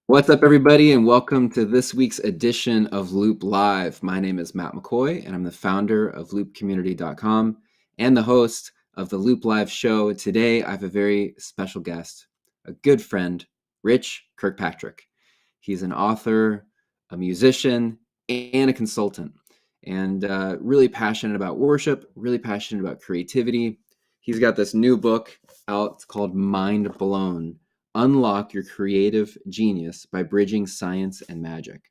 What's up, everybody, and welcome to this week's edition of Loop Live. My name is Matt McCoy, and I'm the founder of loopcommunity.com and the host of the Loop Live show. Today, I have a very special guest, a good friend, Rich Kirkpatrick. He's an author, a musician, and a consultant, and really passionate about worship, really passionate about creativity. He's got this new book out. It's called Mind Blown: Unlock Your Creative Genius by Bridging Science and Magic.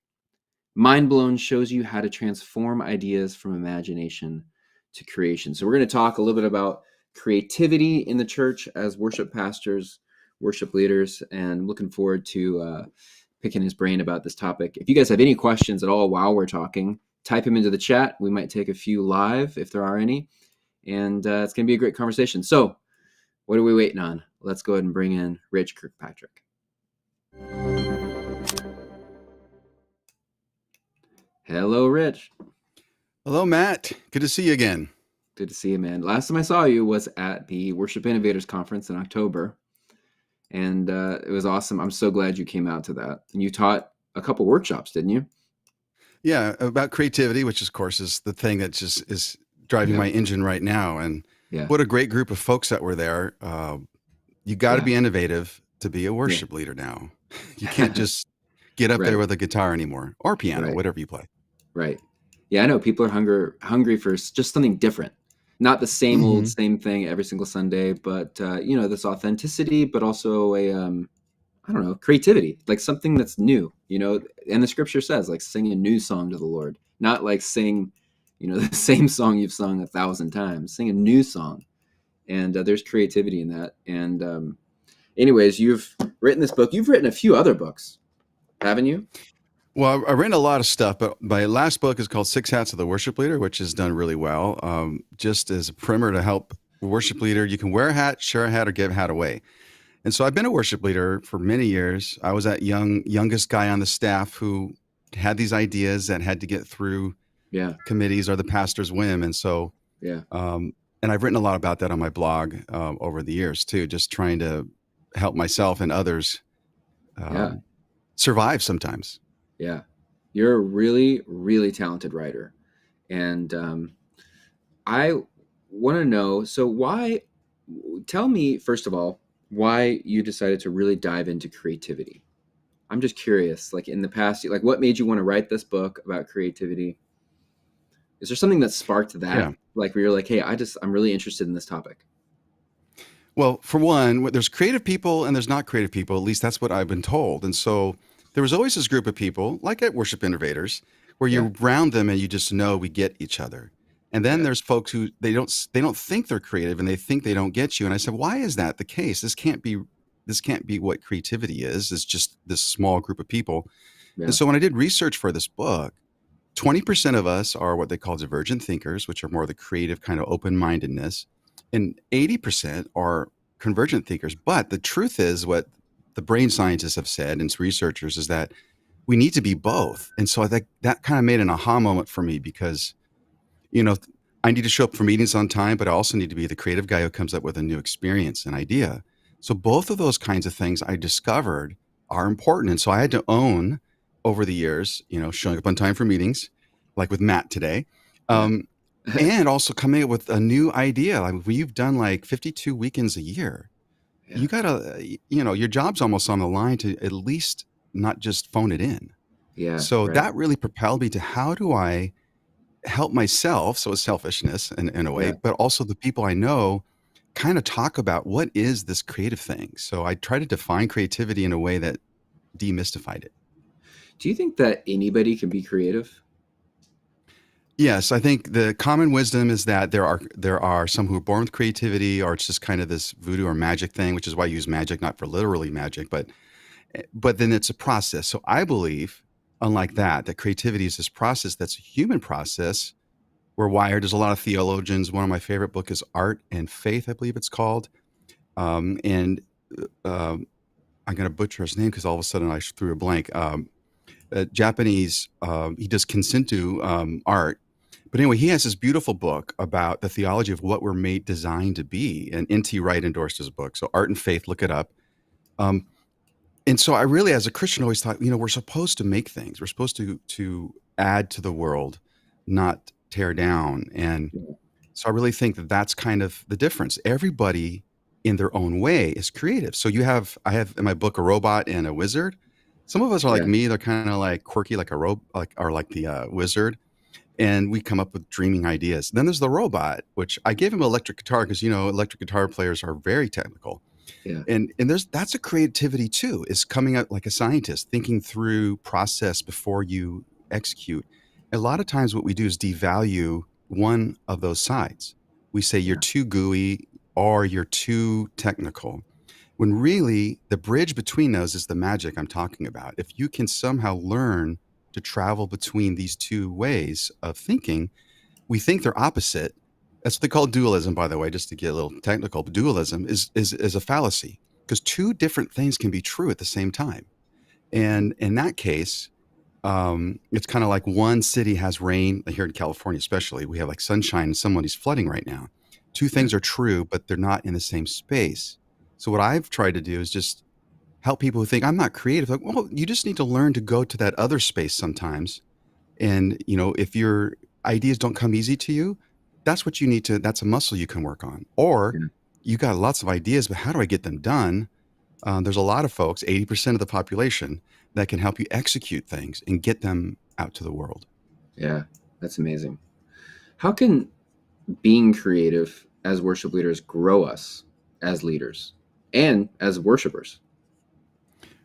Mind Blown shows you how to transform ideas from imagination to creation. So we're going to talk a little bit about creativity in the church as worship pastors, worship leaders, and looking forward to picking his brain about this topic. If you guys have any questions at all while we're talking, type them into the chat. We might take a few live if there are any, and it's going to be a great conversation. So what are we waiting on? Let's go ahead and bring in Rich Kirkpatrick. Hello, Rich. Hello, Matt. Good to see you again. Good to see you, man. Last time I saw you was at the Worship Innovators Conference in October, and it was awesome. I'm so glad you came out to that. And you taught a couple workshops, didn't you? Yeah, about creativity, which of course is the thing that just is driving my engine right now. And what a great group of folks that were there. You got to be innovative to be a worship leader now. You can't just get up there with a guitar anymore, or piano, whatever you play. Right. Yeah, I know people are hungry for just something different. Not the same old, same thing every single Sunday, but this authenticity, but also a creativity, like something that's new, and the scripture says, like, sing a new song to the Lord, not like sing, the same song you've sung 1,000 times. Sing a new song. And there's creativity in that. And anyways, you've written this book. You've written a few other books, haven't you? Well, I've written a lot of stuff, but my last book is called 6 Hats of the Worship Leader, which has done really well. Just as a primer to help a worship leader, you can wear a hat, share a hat, or give a hat away. And so I've been a worship leader for many years. I was that youngest guy on the staff who had these ideas that had to get through committees or the pastor's whim. And so, and I've written a lot about that on my blog over the years too, just trying to help myself and others survive sometimes. Yeah. You're a really, really talented writer. And I want to know, tell me, first of all, why you decided to really dive into creativity. I'm just curious, like in the past, like what made you want to write this book about creativity? Is there something that sparked that? Yeah. Like where you're like, hey, I'm really interested in this topic. Well, for one, there's creative people and there's not creative people. At least that's what I've been told. And so there was always this group of people, like at Worship Innovators, where you're around them and you just know we get each other. And then there's folks who they don't think they're creative and they think they don't get you. And I said, why is that the case? This can't be what creativity is. It's just this small group of people. Yeah. And so when I did research for this book, 20% of us are what they call divergent thinkers, which are more the creative kind of open-mindedness. And 80% are convergent thinkers. But the truth is, what the brain scientists have said and researchers is that we need to be both. And so I think that kind of made an aha moment for me because, I need to show up for meetings on time, but I also need to be the creative guy who comes up with a new experience and idea. So both of those kinds of things I discovered are important. And so I had to own over the years, showing up on time for meetings, like with Matt today. And also coming up with a new idea. Like we've done like 52 weekends a year. Yeah. you gotta, your job's almost on the line to at least not just phone it in. Yeah. So Right. that really propelled me to how do I help myself? So it's selfishness in a way, Yeah. but also the people I know kind of talk about what is this creative thing. So I try to define creativity in a way that demystified it. Do you think that anybody can be creative? Yes, I think the common wisdom is that there are some who are born with creativity, or it's just kind of this voodoo or magic thing, which is why I use magic, not for literally magic, but then it's a process. So I believe, unlike that creativity is this process that's a human process. We're wired. There's a lot of theologians. One of my favorite book is Art and Faith, I believe it's called. And um, I'm going to butcher his name because all of a sudden I threw a blank. Japanese. He does Kinsintu art. But anyway, he has this beautiful book about the theology of what we're made designed to be. And N.T. Wright endorsed his book. So Art and Faith, look it up. Um, and so I really, as a Christian, always thought, we're supposed to make things. We're supposed to add to the world, not tear down. And Yeah. so I really think that that's kind of the difference. Everybody in their own way is creative. So I have in my book a robot and a wizard. Some of us are like Yeah. me; they're kind of like quirky, like like the wizard, and we come up with dreaming ideas. Then there's the robot, which I gave him an electric guitar because electric guitar players are very technical, Yeah. and that's a creativity too. Is coming out like a scientist, thinking through process before you execute. A lot of times, what we do is devalue one of those sides. We say you're Yeah. too gooey or you're too technical. When really the bridge between those is the magic I'm talking about. If you can somehow learn to travel between these two ways of thinking, we think they're opposite. That's what they call dualism, by the way, just to get a little technical. But dualism is a fallacy because two different things can be true at the same time. And in that case, it's kind of like one city has rain here in California, especially. We have like sunshine and somebody's flooding right now. Two Yeah. things are true, but they're not in the same space. So what I've tried to do is just help people who think I'm not creative. Like, well, you just need to learn to go to that other space sometimes. And if your ideas don't come easy to you, that's what you need to. That's a muscle you can work on. Or Yeah. you got lots of ideas, but how do I get them done? There's a lot of folks, 80% of the population, that can help you execute things and get them out to the world. Yeah. That's amazing. How can being creative as worship leaders grow us as leaders and as worshipers?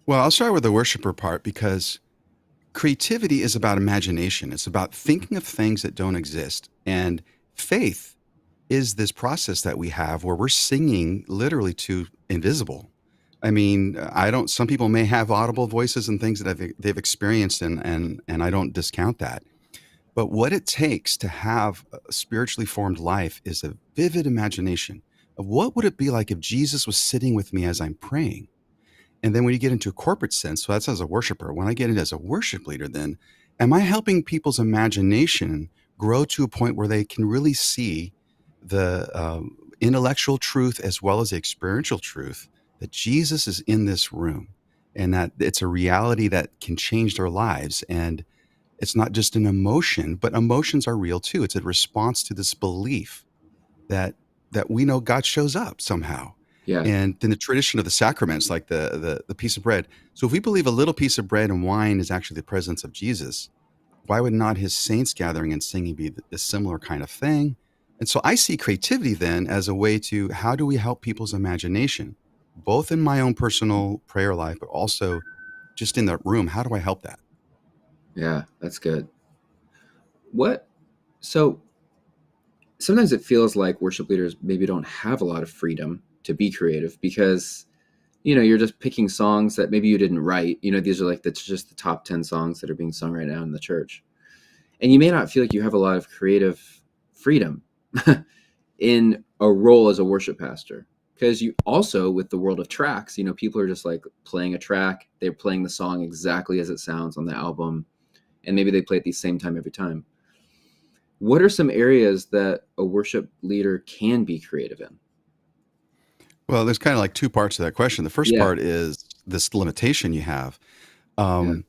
Well, I'll start with the worshiper part because creativity is about imagination. It's about thinking of things that don't exist. And faith is this process that we have where we're singing literally to invisible. I mean, I don't. Some people may have audible voices and things that they've experienced, and I don't discount that. But what it takes to have a spiritually formed life is a vivid imagination of what would it be like if Jesus was sitting with me as I'm praying. And then when you get into a corporate sense, so that's as a worshiper. When I get into as a worship leader, then am I helping people's imagination grow to a point where they can really see the intellectual truth as well as the experiential truth that Jesus is in this room and that it's a reality that can change their lives. And it's not just an emotion, but emotions are real too. It's a response to this belief that we know God shows up somehow. Yeah. And then the tradition of the sacraments, like the piece of bread. So if we believe a little piece of bread and wine is actually the presence of Jesus, why would not his saints gathering and singing be a similar kind of thing? And so I see creativity then as a way to how do we help people's imagination, both in my own personal prayer life, but also just in the room. How do I help that? Yeah. That's good. What? So sometimes it feels like worship leaders maybe don't have a lot of freedom to be creative because you're just picking songs that maybe you didn't write. These are like that's just the top 10 songs that are being sung right now in the church, and you may not feel like you have a lot of creative freedom in a role as a worship pastor, because you also, with the world of tracks, people are just like playing a track, they're playing the song exactly as it sounds on the album, and maybe they play at the same time every time. What are some areas that a worship leader can be creative in? Well, there's kind of like two parts to that question. The first Yeah. part is this limitation you have. Yeah. Um,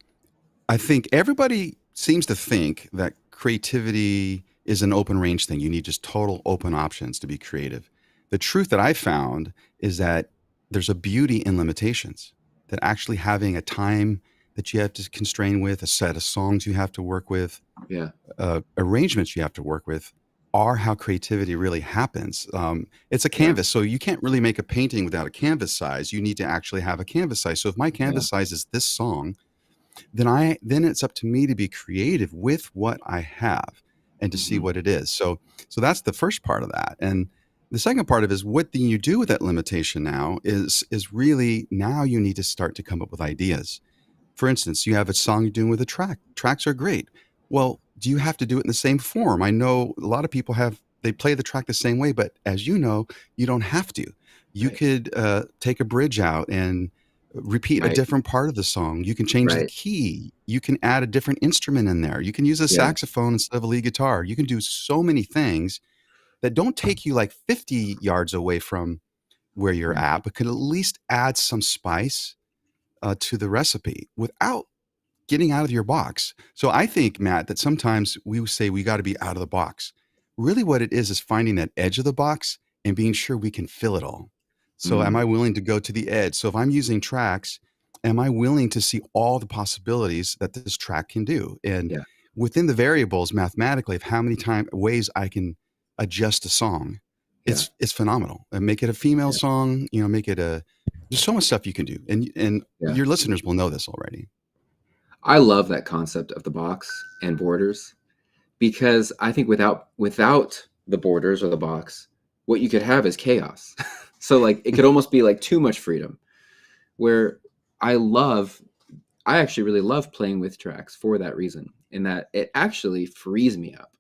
I think everybody seems to think that creativity is an open range thing. You need just total open options to be creative. The truth that I found is that there's a beauty in limitations, that actually having a time that you have to constrain with, a set of songs you have to work with, Yeah. arrangements you have to work with, are how creativity really happens. It's a Yeah. canvas, so you can't really make a painting without a canvas size. You need to actually have a canvas size. So if my Yeah. canvas size is this song, then it's up to me to be creative with what I have and to see Hmm. what it is. So that's the first part of that. And the second part of it is, what do you do with that limitation now is really, now you need to start to come up with ideas. For instance, you have a song you're doing with a track. Tracks are great. Well, do you have to do it in the same form? I know a lot of people they play the track the same way, but as you know, you don't have to. You Right. could take a bridge out and repeat a Right. different part of the song. You can change the Right. key. You can add a different instrument in there. You can use a Yeah. saxophone instead of a lead guitar. You can do so many things that don't take you like 50 yards away from where you're Yeah. at, but could at least add some spice to the recipe without getting out of your box. So I think, Matt, that sometimes we say we got to be out of the box. Really, what it is finding that edge of the box and being sure we can fill it all. So, am Mm. I willing to go to the edge? So, if I'm using tracks, am I willing to see all the possibilities that this track can do? And Yeah. within the variables mathematically of how many ways I can adjust a song, Yeah. it's phenomenal. And make it a female Yeah. song, make it a, there's so much stuff you can do. And Yeah. your listeners will know this already. I love that concept of the box and borders, because I think without the borders or the box, what you could have is chaos. So like it could almost be like too much freedom. Where I love I actually really love playing with tracks for that reason, in that it actually frees me up.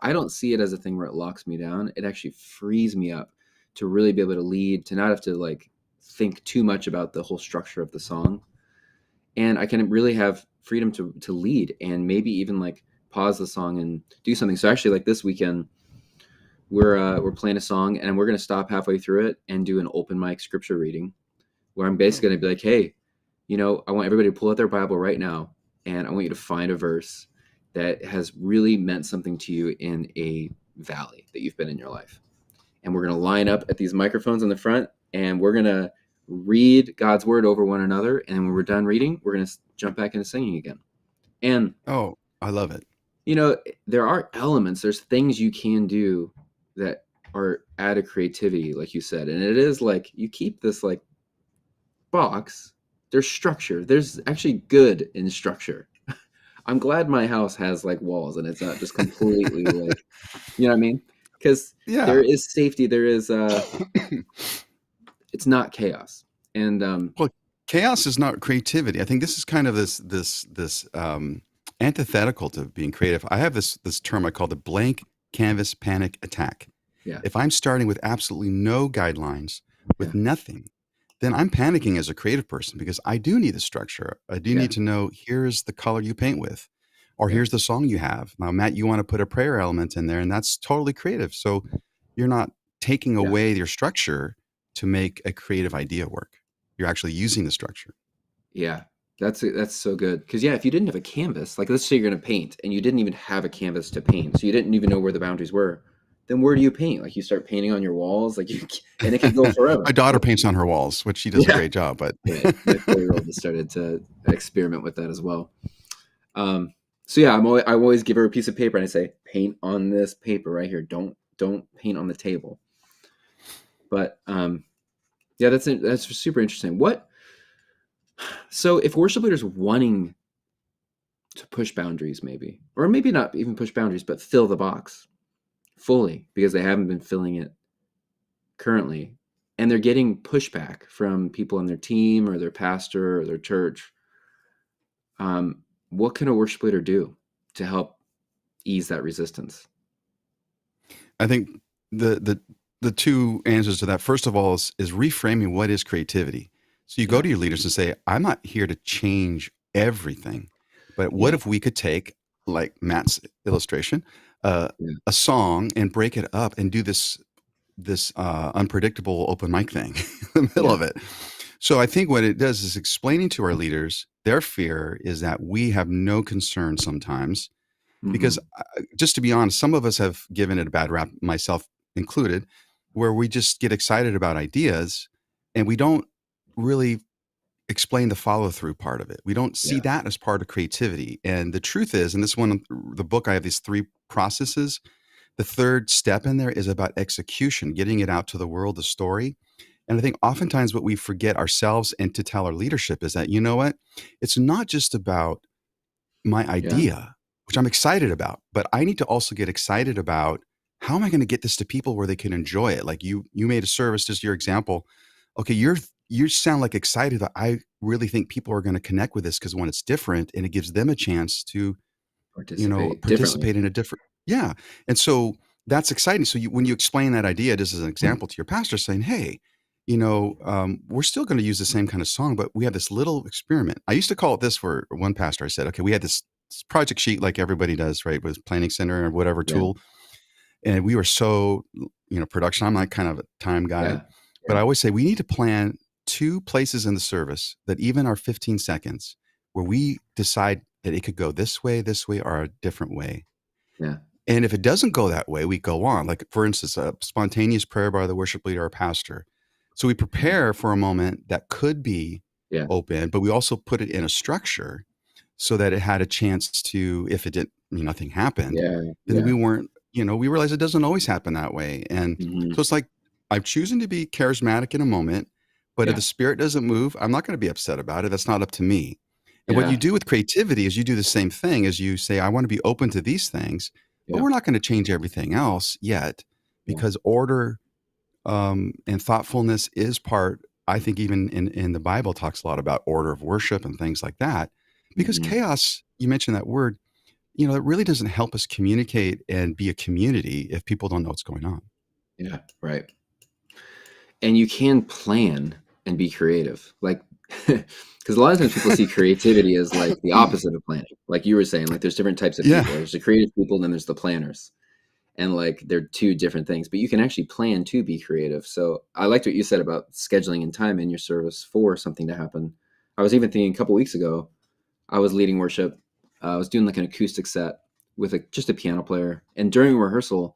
I don't see it as a thing where it locks me down. It actually frees me up to really be able to lead, to not have to like think too much about the whole structure of the song. And I can really have freedom to lead, and maybe even like pause the song and do something. So actually, like this weekend, we're playing a song, and we're gonna stop halfway through it and do an open mic scripture reading, where I'm Oh, basically gonna be like, hey, I want everybody to pull out their Bible right now, and I want you to find a verse that has really meant something to you in a valley that you've been in your life. And we're going to line up at these microphones in the front, and we're going to read God's word over one another. And when we're done reading, we're going to jump back into singing again. And, oh, I love it. you know, there are elements, there's things you can do that are added creativity, like you said. And it is like you keep this like box, there's structure. There's actually good in structure. I'm glad my house has like walls and it's not just completely like, you know what I mean? Because there Yeah. is safety. There is it's not chaos. And Well, chaos is not creativity. I think this is kind of this antithetical to being creative. I have this term I call the blank canvas panic attack. yeah, If I'm starting with absolutely no guidelines, yeah, with nothing, then I'm panicking as a creative person, because I do need a structure. I do yeah, need to know, here's the color you paint with, or yeah, here's the song you have. Now, Matt, you want to put a prayer element in there, and that's totally creative. So you're not taking yeah, away your structure to make a creative idea work. You're actually using the structure. yeah. That's so good. Because yeah, if you didn't have a canvas, like let's say you're gonna paint and you didn't even have a canvas to paint, so you didn't even know where the boundaries were, then where do you paint? Like you start painting on your walls, like and it could go My forever. daughter Like, paints on her walls, which she does a yeah, great job, but right. My 4-year-old just started to experiment with that as well. Um, so yeah, I always give her a piece of paper and I say, paint on this paper right here. Don't paint on the table. But yeah, that's super interesting. So if worship leaders wanting to push boundaries, maybe, or maybe not even push boundaries, but fill the box fully because they haven't been filling it currently, and they're getting pushback from people on their team or their pastor or their church, what can a worship leader do to help ease that resistance? I think the two answers to that, first of all, is reframing what is creativity. So you go Yeah, to your leaders and say, I'm not here to change everything, but what yeah, if we could take, like Matt's illustration, yeah, a song and break it up and do this unpredictable open mic thing in the middle yeah. of it. So I think what it does is explaining to our leaders, their fear is that we have no concern sometimes, because Hmm. just to be honest, some of us have given it a bad rap, myself included, where we just get excited about ideas, and we don't really explain the follow through part of it. We don't see Yeah. that as part of creativity. And the truth is, and this one, the book, I have these three processes. The third step in there is about execution, getting it out to the world, the story. And I think oftentimes what we forget ourselves and to tell our leadership is that, you know what? It's not just about my Yeah. idea, which I'm excited about, but I need to also get excited about how am I going to get this to people where they can enjoy it? Like you made a service, just your example. Okay, you sound like excited. That I really think people are going to connect with this because when it's different and it gives them a chance to, Participate differently. participate in a different, yeah. And so that's exciting. So when you explain that idea, just as an example to your pastor saying, hey, we're still going to use the same kind of song, but we have this little experiment. I used to call it this for one pastor. I said, okay, we had this project sheet like everybody does, right? With Planning Center or whatever Yeah. tool. And we were so, production. I'm like kind of a time guy, Yeah. but Yeah. I always say we need to plan two places in the service that even are 15 seconds where we decide that it could go this way, or a different way. Yeah. And if it doesn't go that way, we go on. Like, for instance, a spontaneous prayer by the worship leader or pastor. So we Mhm. prepare for a moment that could be Yeah. open, but we also put it in a structure so that it had a chance to, if it didn't, nothing happened, Yeah. then we Yeah. weren't, we realize it doesn't always happen that way. And Mhm. so it's like, I'm choosing to be charismatic in a moment, but if Yeah. the spirit doesn't move, I'm not going to be upset about it. That's not up to me. And what you Yeah. do with creativity is you do the same thing as you say, I want to be open to these things, but Yeah. we're not going to change everything else yet Yeah. because order and thoughtfulness is part, I think even in the Bible talks a lot about order of worship and things like that. Because Mhm. chaos, you mentioned that word, it really doesn't help us communicate and be a community if people don't know what's going on. Yeah. Right. And you can plan and be creative. Like, because a lot of times people see creativity as like the opposite of planning. Like you were saying, like there's different types of Yeah. people. There's the creative people, and then there's the planners. And like they're two different things, but you can actually plan to be creative. So I liked what you said about scheduling and time in your service for something to happen. I was even thinking a couple weeks ago, I was leading worship. I was doing like an acoustic set with just a piano player. And during rehearsal,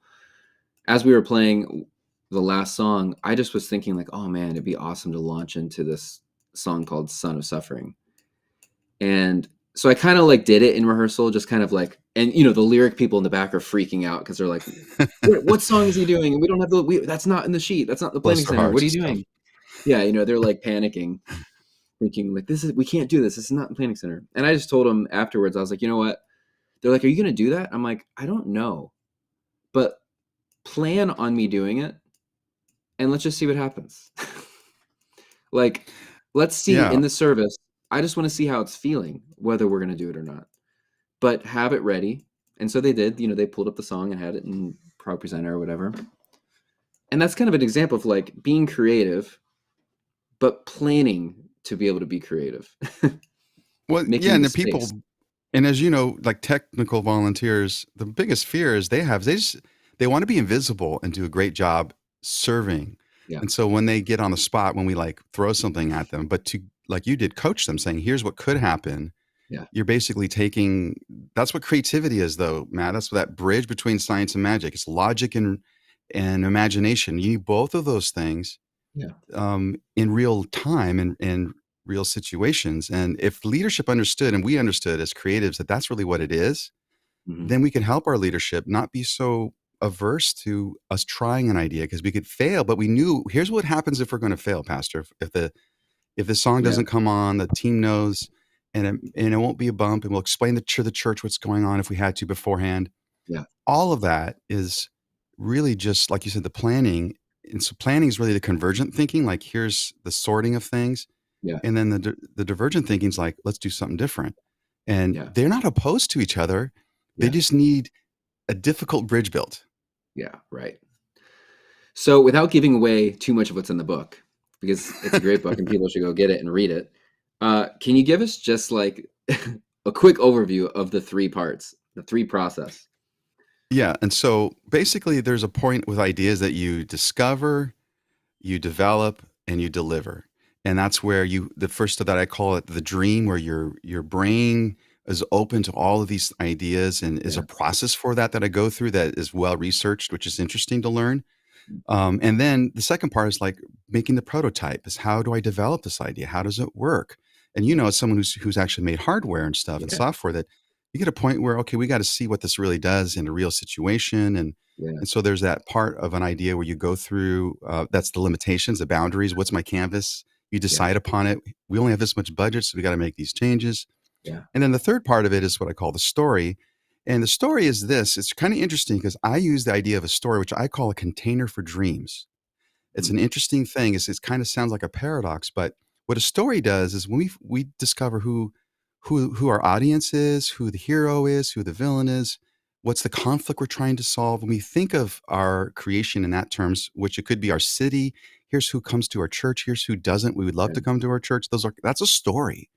as we were playing the last song, I just was thinking like, oh man, it'd be awesome to launch into this song called Son of Suffering. And so I kind of like did it in rehearsal, just kind of like, and the lyric people in the back are freaking out because they're like, what song is he doing? And we don't have that's not in the sheet. That's not the Bless planning their center. What hearts are and you stuff. doing? Yeah. They're like panicking, thinking like, we can't do this. This is not the planning center. And I just told them afterwards, I was like, you know what? They're like, are you going to do that? I'm like, I don't know, but plan on me doing it. And let's just see what happens. Like, let's see Yeah. in the service. I just want to see how it's feeling, whether we're going to do it or not. But have it ready. And so they did. They pulled up the song and had it in Pro Presenter or whatever. And that's kind of an example of like being creative, but planning to be able to be creative, Well, yeah. making And the the people, space. and as you know, like technical volunteers, the biggest fear is they want to be invisible and do a great job serving. Yeah. And so when they get on the spot, when we like throw something at them, but to, like you did, coach them saying, here's what could happen. Yeah. You're basically taking, that's what creativity is though, Matt. That's that bridge between science and magic. It's logic and imagination. You need both of those things Yeah. in real time and real situations. And if leadership understood and we understood as creatives that that's really what it is, Hmm. then we can help our leadership not be so averse to us trying an idea because we could fail, but we knew here's what happens if we're going to fail, Pastor. If the song Yeah. doesn't come on, the team knows, and it won't be a bump, and we'll explain to the church what's going on if we had to beforehand. Yeah. All of that is really just like you said, the planning. And so planning is really the convergent thinking. Like here's the sorting of things, Yeah. and then the divergent thinking is like let's do something different. And Yeah. they're not opposed to each other. They Yeah. just need a difficult bridge built. Yeah. Right. So without giving away too much of what's in the book, because it's a great book and people should go get it and read it, can you give us just like a quick overview of the three parts, the three process? Yeah. And so basically, there's a point with ideas that you discover, you develop, and you deliver. And that's where the first of that, I call it the dream, where your brain is open to all of these ideas and is a Yeah. process for that I go through that is well researched, which is interesting to learn. And then the second part is like making the prototype is how do I develop this idea? How does it work? And as someone who's actually made hardware and stuff and Yeah, software, that you get a point where, okay, we got to see what this really does in a real situation. yeah, And so there's that part of an idea where you go through, that's the limitations, the boundaries. What's my canvas? You yeah, decide upon it. We only have this much budget, so we got to make these changes. yeah, And then the third part of it is what I call the story. And the story is this, it's kind of interesting because I use the idea of a story, which I call a container for dreams. It's an mm, interesting thing. It kind of sounds like a paradox, but what a story does is when we discover who our audience is, who the hero is, who the villain is, what's the conflict we're trying to solve. When we think of our creation in that terms, which it could be our city, here's who comes to our church, here's who doesn't. We would love yeah, to come to our church. That's a story.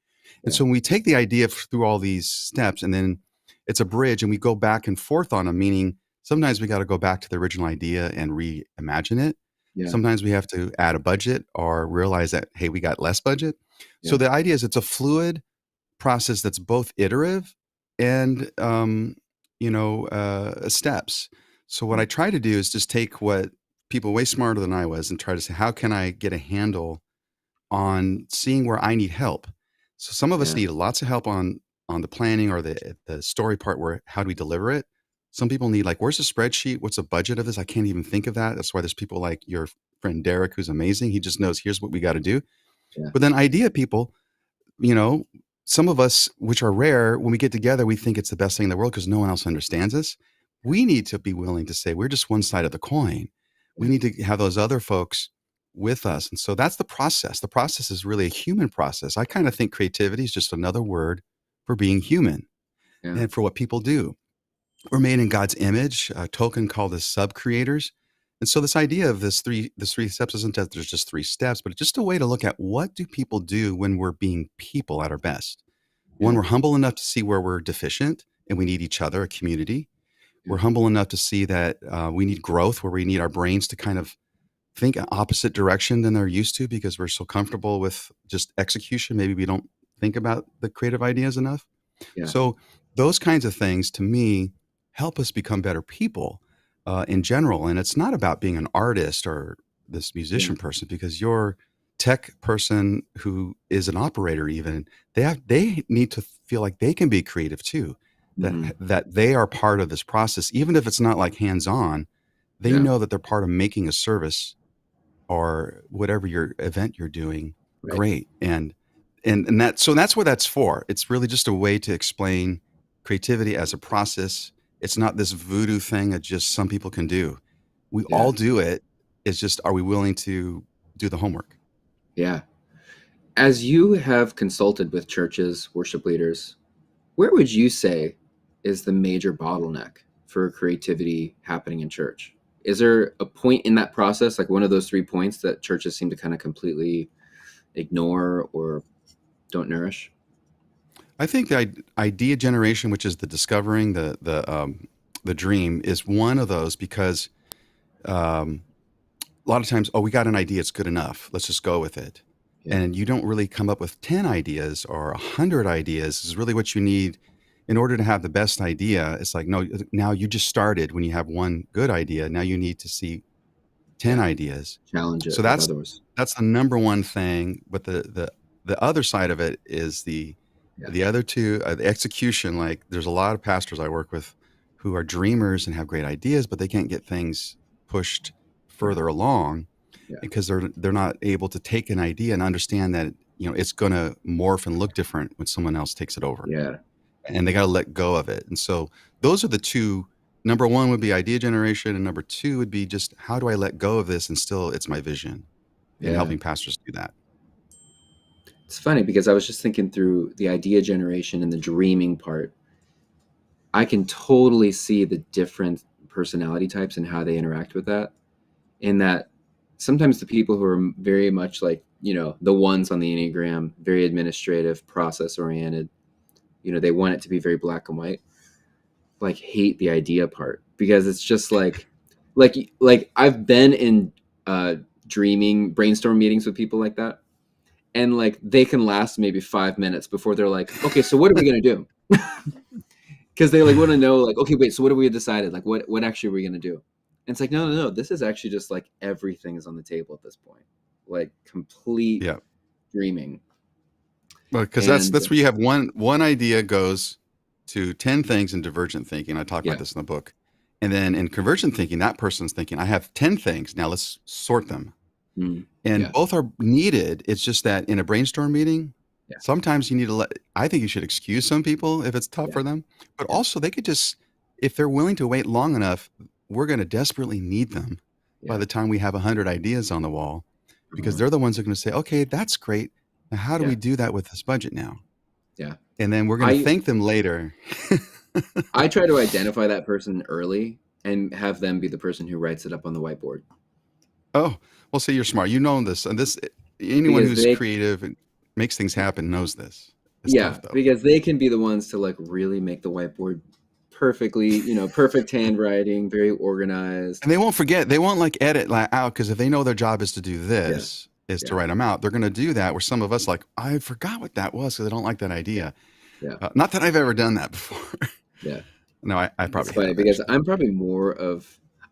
And yeah, so when we take the idea through all these steps and then it's a bridge and we go back and forth on them, meaning sometimes we got to go back to the original idea and reimagine it. yeah, Sometimes we have to add a budget or realize that, hey, we got less budget. So yeah, the idea is it's a fluid process that's both iterative and, steps. So what I mm, try to do is just take what people way smarter than I was and try to say, how can I get a handle on seeing where I need help. So some of us yeah, need lots of help on the planning or the story part where how do we deliver it. Some people need like, where's the spreadsheet? What's the budget of this? I can't even think of that. That's why there's people like your friend Derek, who's amazing. He just knows here's what we got to do. yeah, But then idea people, you know, some of us, which are rare, when we get together, we think it's the best thing in the world because no one else understands us. We need to be willing to say we're just one side of the coin. We yeah, need to have those other folks with us. And so that's the process. The process is really a human process. I kind of think creativity is just another word for being human yeah, and for what people do. We're made in God's image. Tolkien called us sub creators. And so this idea of this three steps isn't that there's just three steps, but it's just a way to look at what do people do when we're being people at our best. One, yeah, we're humble enough to see where we're deficient and we need each other, a community. yeah, We're humble enough to see that we need growth, where we need our brains to kind of think opposite direction than they're used to because we're so comfortable with just execution. Maybe we don't think about the creative ideas enough. yeah, So those kinds of things to me help us become better people in general. And it's not about being an artist or this yeah, musician person because your tech person who is an operator even they need to feel like they can be creative too. That mhm, that they are part of this process, even if it's not like hands on. They yeah, know that they're part of making a service or whatever your event you're doing right, great. And that so that's what that's for. It's really just a way to explain creativity as a process. It's not this voodoo thing that just some people can do. We yeah, all do it. It's just, are we willing to do the homework? yeah. As you have consulted with churches, worship leaders, where would you say is the major bottleneck for creativity happening in church? Is there a point in that process, like one of those 3 points that churches seem to kind of completely ignore or don't nourish? I think the idea generation, which is the discovering the dream, is one of those because um, a lot of times, oh, we got an idea, it's good enough. Let's just go with it. Yeah, And you don't really come up with 10 ideas or 100 ideas is really what you need in order to have the best idea. It's like, no, now you just started when you have one good idea. Now you need to see 10 yeah. ideas. Challenge So it with others. that's the number one thing. But the other side of it is Yeah, the other two, the execution. Like there's a lot of pastors I work with who are dreamers and have great ideas, but they can't get things pushed yeah, further along yeah, because they're not able to take an idea and understand that it's going to morph and look different when someone else takes it over, yeah, and they got to let go of it. And so those are the two. Number one would be idea generation, and number two would be just how do I let go of this and still it's my vision, and yeah. helping pastors do that. It's funny because I was just thinking through the idea generation and the dreaming part. I can totally see the different personality types and how they interact with that. In that sometimes the people who are very much like, the ones on the Enneagram, very administrative, process oriented, they want it to be very black and white, like hate the idea part because it's just like I've been in dreaming brainstorm meetings with people like that, and like they can last maybe 5 minutes before they're like, okay, so what are we gonna do? Because they like want to know, like, okay, wait, so what have we decided? Like, what actually are we gonna do? it's like, no, this is actually just like everything is on the table at this point, like complete Yeah. dreaming. Well, because And that's where you have one idea goes to 10 things in divergent thinking. I talk about yeah, this in the book. And then in convergent thinking, that person's thinking, I have 10 things. Now let's sort them. mm, And yeah, both are needed. It's just that in a brainstorm meeting, yeah, sometimes you need to I think you should excuse some people if it's tough yeah, for them. But yeah, also, they could just, if they're willing to wait long enough, we're going to desperately need them by yeah, the time we have 100 ideas on the wall, because uh-huh, they're the ones that are going to say, okay, that's great. Now, how do yeah, we do that with this budget now? yeah. And then we're going to I thank them later. I try to identify that person early and have them be the person who writes it up on the whiteboard, Oh, well, see, you're smart. You know this. And this, anyone because who's they creative and makes things happen knows this. It's yeah, tough, though. because they can be the ones to like really make the whiteboard perfectly, perfect handwriting, very organized. And they won't forget. They won't like edit out, because if they know their job is to do Yeah, this, is to yeah, write them out, they're going to do that. Where some of us like, I forgot what that was because I don't like that yeah, idea. yeah, Not that I've ever done that before. yeah. No, I It's probably funny have because actually.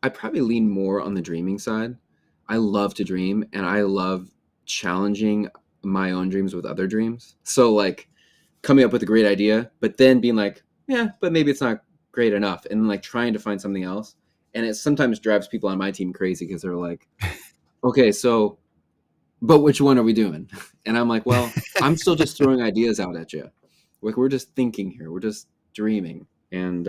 I probably lean more on the dreaming side. I love to dream and I love challenging my own dreams with other dreams. So like coming up with a great idea, but then being like, yeah, but maybe it's not great enough. And like trying to find something else. And it sometimes drives people on my team crazy because they're like, okay, so, but which one are we doing? And I'm like, well, I'm still just throwing ideas out at you. Like we're just thinking here. We're just dreaming. And,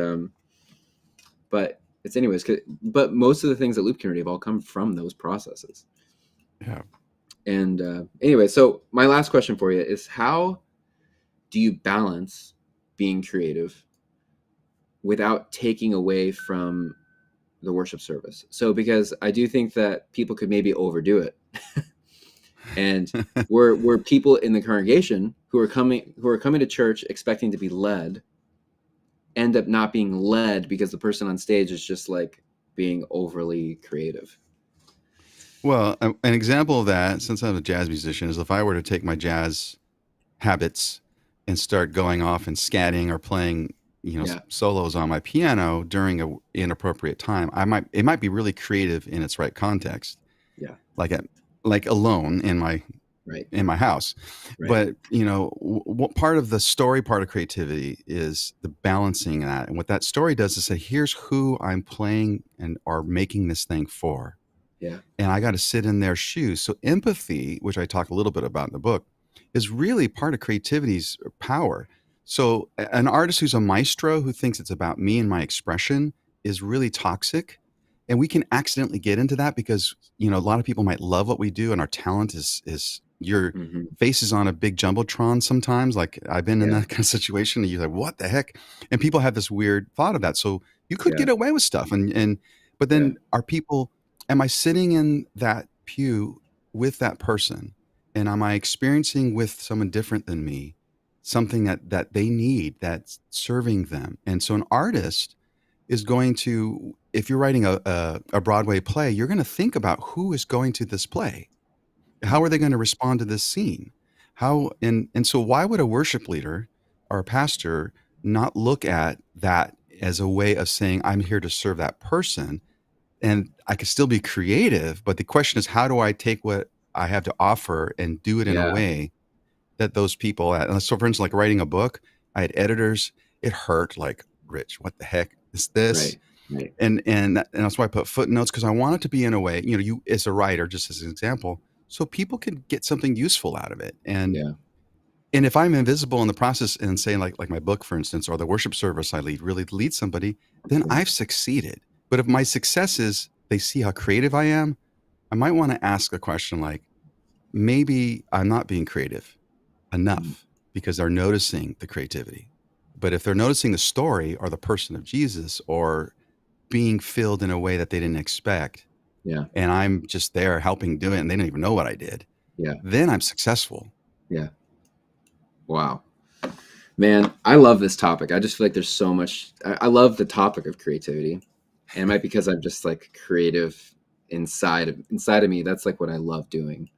but it's anyways, but most of the things at Loop Community have all come from those processes. Yeah. And anyway, so my last question for you is how do you balance being creative without taking away from the worship service? So because I do think that people could maybe overdo it. And we're people in the congregation who are coming to church expecting to be led end up not being led because the person on stage is just like being overly creative. Well, an example of that, since I'm a jazz musician, is if I were to take my jazz habits and start going off and scatting or playing, Yeah, solos on my piano during a inappropriate time, it might be really creative in its right context, yeah, like like alone right, in my house. right, But what part of the story part of creativity is the balancing that, and what that story does is say, here's who I'm playing and are making this thing for, yeah, and I got to sit in their shoes. So empathy, which I talk a little bit about in the book, is really part of creativity's power. So an artist who's a maestro who thinks it's about me and my expression is really toxic. And we can accidentally get into that because, a lot of people might love what we do and our talent is your hmm, face is on a big jumbotron sometimes. Like I've been in yeah, that kind of situation and you're like, what the heck? And people have this weird thought of that. So you could yeah, get away with stuff. But yeah, then are people, am I sitting in that pew with that person? And am I experiencing with someone different than me something that they need that's serving them? And so an artist is going to, if you're writing a Broadway play, you're going to think about who is going to this play. How mm, are they going to respond to this scene? And so why would a worship leader or a pastor not look at that as a way of saying, I'm here to serve that person and I can still be creative, but the question is, how do I take what I have to offer and do it in a yeah, way that those people, and so for instance, like writing a book, I had editors, it hurt like, Rich, what the heck is this? right, right, And that's why I put footnotes, because I want it to be in a way, you as a writer, just as an example, so people can get something useful out of it. yeah, And if I'm invisible in the process and saying like my book, for instance, or the worship service I lead really leads somebody, then yeah, I've succeeded. But if my success is they see how creative I am, I might want to ask a question like, maybe I'm not being creative mm, enough because they're noticing the creativity. But if they're noticing the story or the person of Jesus or being filled in a way that they didn't expect, yeah, and I'm just there helping do it and they don't even know what I did, yeah, then I'm successful. yeah. Wow. Man, I love this topic. I just feel like there's so much. I love the topic of creativity, and it might be because I'm just like creative inside of me. That's like what I love doing.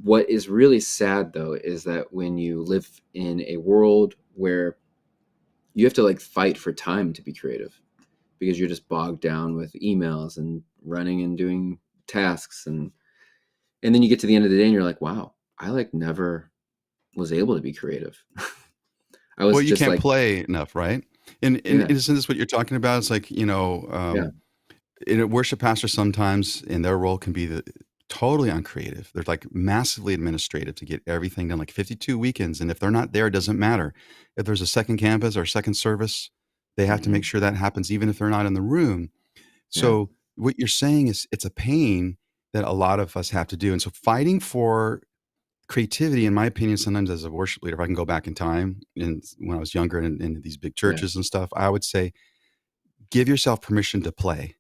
What is really sad though is that when you live in a world where you have to like fight for time to be creative, because you're just bogged down with emails and running and doing tasks. And then you get to the end of the day and you're like, wow, I like never was able to be creative. I Well, was you just can't like, play enough, right? And yeah, isn't this what you're talking about? It's like, yeah, in a worship pastor sometimes in their role can be totally uncreative. They're like massively administrative to get everything done, like 52 weekends. And if they're not there, it doesn't matter. If there's a second campus or second service, they have to hmm make sure that happens, even if they're not in the room. yeah, So what you're saying is it's a pain that a lot of us have to do. And so fighting for creativity, in my opinion, sometimes as a worship leader, if I can go back in time and when I was younger in these big yeah, churches and stuff, I would say, give yourself permission to play.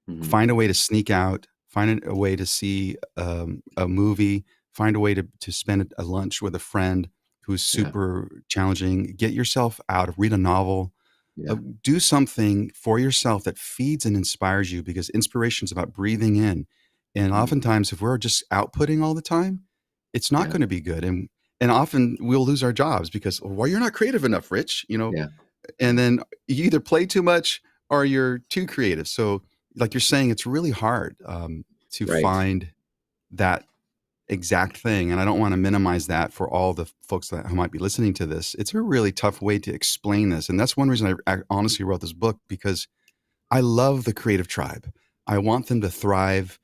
hmm Find a way to sneak out, find a way to see a movie, find a way to spend a lunch with a friend who's yeah, super challenging. Get yourself out, read a novel, yeah, do something for yourself that feeds and inspires you, because inspiration is about breathing in. And hmm oftentimes, if we're just outputting all the time, it's not yeah, going to be good. And often we'll lose our jobs because, well, you're not creative enough, Rich. yeah, And then you either play too much or you're too creative. So, like you're saying, it's really hard to right, find that exact thing. And I don't want to minimize that for all the folks who might be listening to this. It's a really tough way to explain this. And that's one reason I honestly wrote this book, because I love the creative tribe. I want them to thrive.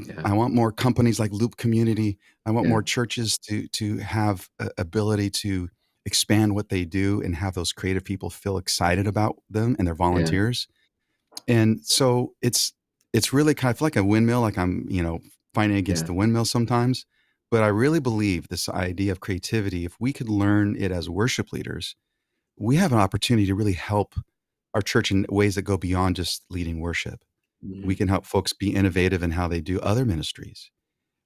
yeah, I want more companies like Loop Community. I want yeah, more churches to have ability to expand what they do and have those creative people feel excited about them and their yeah, volunteers. And so it's really kind of like a windmill, like I'm, fighting against yeah, the windmill sometimes. But I really believe this idea of creativity, if we could learn it as worship leaders, we have an opportunity to really help our church in ways that go beyond just leading worship. We hmm can help folks be innovative in how they do other ministries.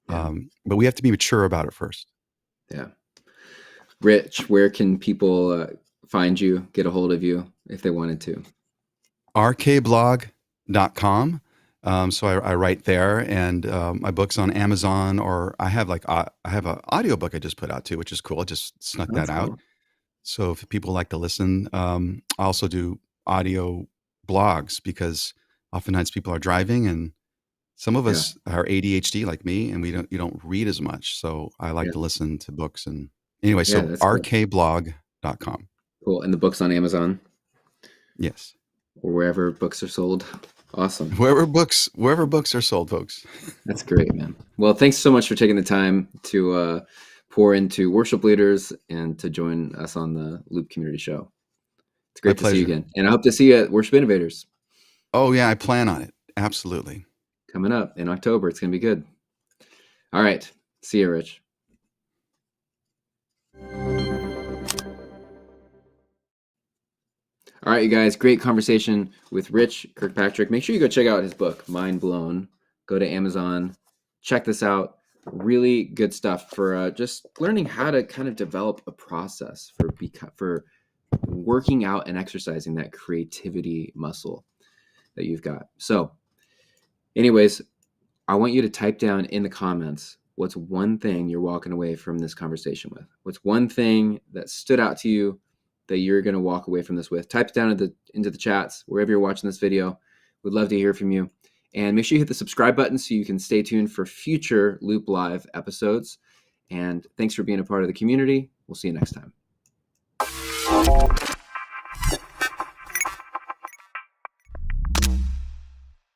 yeah, But we have to be mature about it first. yeah. Rich, where can people find you, get a hold of you if they wanted to? rkblog.com. So I write there, and my book's on Amazon, or I have I have an audiobook I just put out too, which is cool. I just snuck Oh, that that's out. cool. So if people like to listen, I also do audio blogs, because oftentimes people are driving, and some of Yeah, us are ADHD like me, and you don't read as much. So I like yeah, to listen to books. And anyway, yeah, so that's cool. rkblog.com. Cool. And the book's on Amazon Yes. or wherever books are sold. Awesome. Wherever books are sold, folks. That's great, man. Well, thanks so much for taking the time to pour into worship leaders and to join us on the Loop Community Show. It's My great to see you pleasure. again. And I hope to see you at Worship Innovators Oh yeah, I plan on it. Absolutely. coming up in October. It's going to be good. All right. See you, Rich. All right, you guys. Great conversation with Rich Kirkpatrick. Make sure you go check out his book, Mind Blown. Go to Amazon. Check this out. Really good stuff for just learning how to kind of develop a process for working out and exercising that creativity muscle that you've got. So, anyways, I want you to type down in the comments what's one thing you're walking away from this conversation with. What's one thing that stood out to you that you're going to walk away from this with? Type it down into the chats wherever you're watching this video. We'd love to hear from you. And make sure you hit the subscribe button so you can stay tuned for future Loop Live episodes. And thanks for being a part of the community. We'll see you next time.